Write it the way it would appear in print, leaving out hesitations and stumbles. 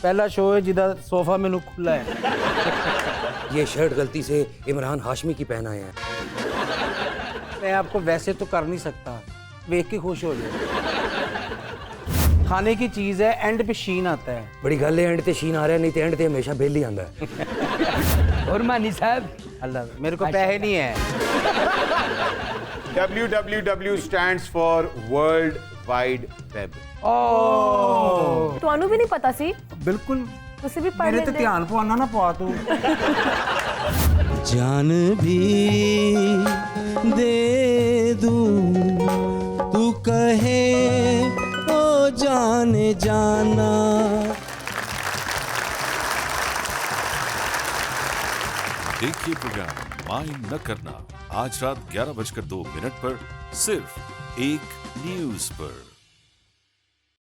पहला शो है जिदा सोफा मैनू खुला है। ये शर्ट गलती से इमरान हाशमी की पहन आए हैं। मैं आपको वैसे तो कर नहीं सकता, देख के खुश हो जाए। खाने की चीज है, एंड पे शीन आता है। बड़ी गल है, एंड ते शीन आ रहा है, नहीं तो एंड ते हमेशा बिल ही आंदा है। और मानी साहब, अल्लाह मेरे को पैसे नहीं है। WWW stands for World Wide Web। ਤੁਹਾਨੂੰ ਵੀ ਨਹੀਂ ਪਤਾ ਸੀ? बिल्कुल, ਤੁਸੀਂ ਵੀ ਪੜ੍ਹ मेरे तो ਲੈਂਦੇ। ध्यान पवाना ना पवा तू। जान भी दे दूं तू कहे ओ जाने जाना। देखिए प्रोग्राम माइंड न करना आज रात 11:02 पर सिर्फ एक न्यूज पर।